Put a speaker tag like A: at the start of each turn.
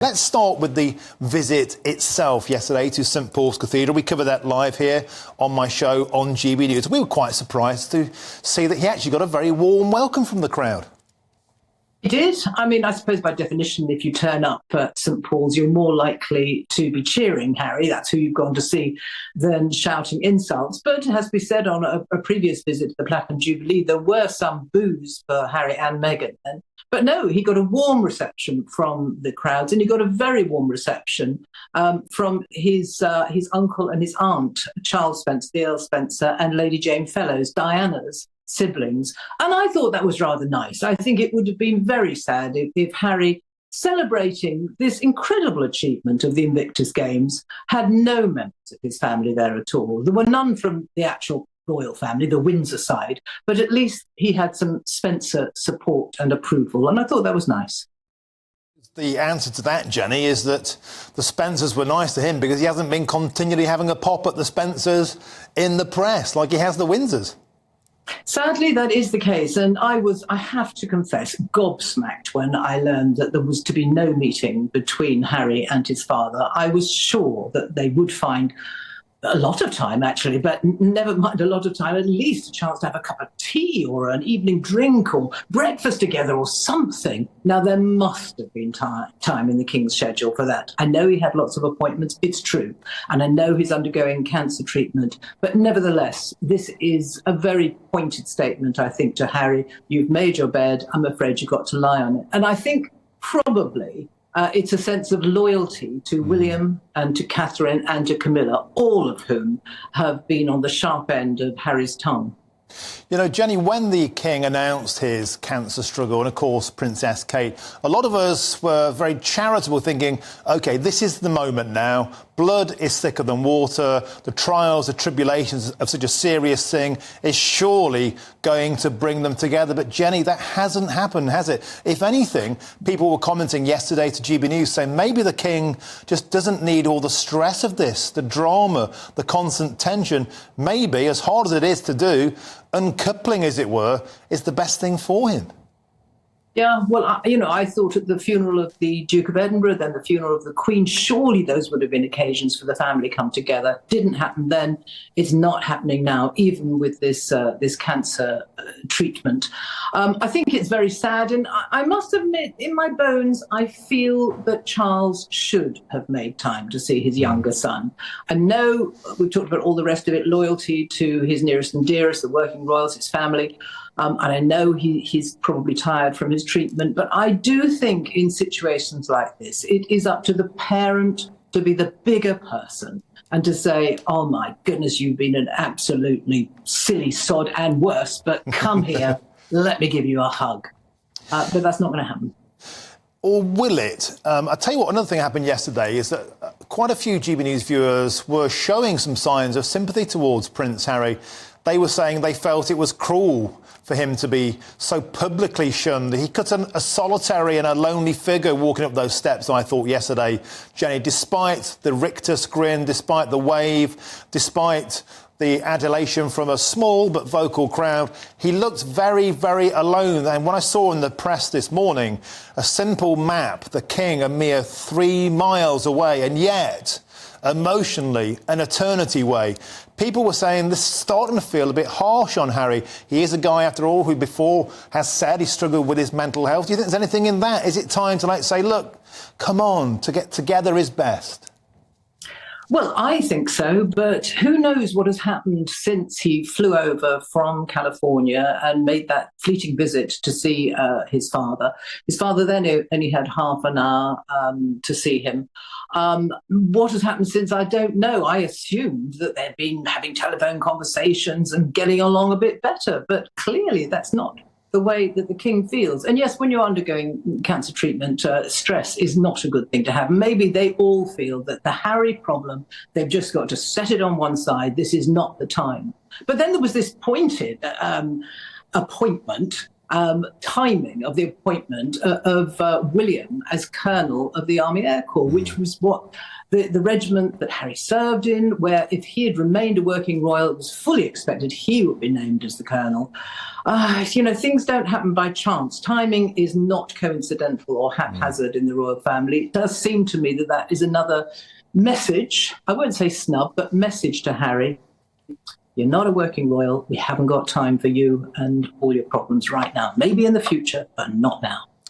A: Let's start with the visit itself yesterday to St Paul's Cathedral. We covered that live here on my show on GB News. We were quite surprised to see that he actually got a very warm welcome from the crowd.
B: He did. I mean, I suppose by definition, if you turn up at St Paul's, you're more likely to be cheering Harry. That's who you've gone to see, than shouting insults. But it has to be said, on a previous visit to the Platinum Jubilee, there were some boos for Harry and Meghan. But no, he got a warm reception from the crowds, and he got a very warm reception from his uncle and his aunt, Charles Spencer, the Earl Spencer, and Lady Jane Fellows, Diana's siblings. And I thought that was rather nice. I think it would have been very sad if Harry, celebrating this incredible achievement of the Invictus Games, had no members of his family there at all. There were none from the actual royal family, the Windsor side, but at least he had some Spencer support and approval, and I thought that was nice.
A: The answer to that, Jenny, is that the Spencers were nice to him because he hasn't been continually having a pop at the Spencers in the press like he has the Windsors.
B: Sadly, that is the case, and I have to confess, gobsmacked when I learned that there was to be no meeting between Harry and his father. I was sure that they would find a lot of time, actually, but never mind a lot of time, at least a chance to have a cup of tea or an evening drink or breakfast together or something. Now, there must have been time in the King's schedule for that. I know he had lots of appointments, it's true, and I know he's undergoing cancer treatment, but nevertheless, this is a very pointed statement, I think, to Harry. You've made your bed, I'm afraid you've got to lie on it. And I think probably it's a sense of loyalty to William and to Catherine and to Camilla, all of whom have been on the sharp end of Harry's tongue.
A: You know, Jenny, when the King announced his cancer struggle, and of course Princess Kate, a lot of us were very charitable, thinking, OK, this is the moment now. Blood is thicker than water. The trials, the tribulations of such a serious thing is surely going to bring them together. But, Jenny, that hasn't happened, has it? If anything, people were commenting yesterday to GB News saying maybe the King just doesn't need all the stress of this, the drama, the constant tension. Maybe, as hard as it is to do, uncoupling, as it were, is the best thing for him.
B: Yeah, well, I thought at the funeral of the Duke of Edinburgh, then the funeral of the Queen, surely those would have been occasions for the family to come together. Didn't happen then. It's not happening now, even with this cancer treatment. I think it's very sad, and I must admit, in my bones, I feel that Charles should have made time to see his younger son. I know we've talked about all the rest of it, loyalty to his nearest and dearest, the working royals, his family. And I know he's probably tired from his treatment, but I do think in situations like this, it is up to the parent to be the bigger person and to say, oh, my goodness, you've been an absolutely silly sod and worse, but come here, let me give you a hug. But that's not going to happen.
A: Or will it? I'll tell you what, another thing happened yesterday is that quite a few GB News viewers were showing some signs of sympathy towards Prince Harry. They were saying they felt it was cruel for him to be so publicly shunned. He cut a solitary and a lonely figure walking up those steps, I thought, yesterday, Jenny, despite the rictus grin, despite the wave, despite the adulation from a small but vocal crowd, he looked very, very alone. And when I saw in the press this morning a simple map, the King a mere 3 miles away, and yet emotionally an eternity away, people were saying this is starting to feel a bit harsh on Harry. He is a guy, after all, who before has said he struggled with his mental health. Do you think there's anything in that? Is it time to say, look, come on, to get together is best?
B: Well, I think so, but who knows what has happened since he flew over from California and made that fleeting visit to see his father. His father then only had half an hour to see him. What has happened since, I don't know. I assumed that they'd been having telephone conversations and getting along a bit better, but clearly that's not the way that the King feels. And yes, when you're undergoing cancer treatment, stress is not a good thing to have. Maybe they all feel that the Harry problem, they've just got to set it on one side. This is not the time. But then there was this pointed appointment timing of the appointment of William as Colonel of the Army Air Corps, which was what the regiment that Harry served in, where if he had remained a working royal, it was fully expected he would be named as the Colonel. Things don't happen by chance. Timing is not coincidental or haphazard in the royal family. It does seem to me that is another message, I won't say snub, but message to Harry. You're not a working royal. We haven't got time for you and all your problems right now. Maybe in the future, but not now.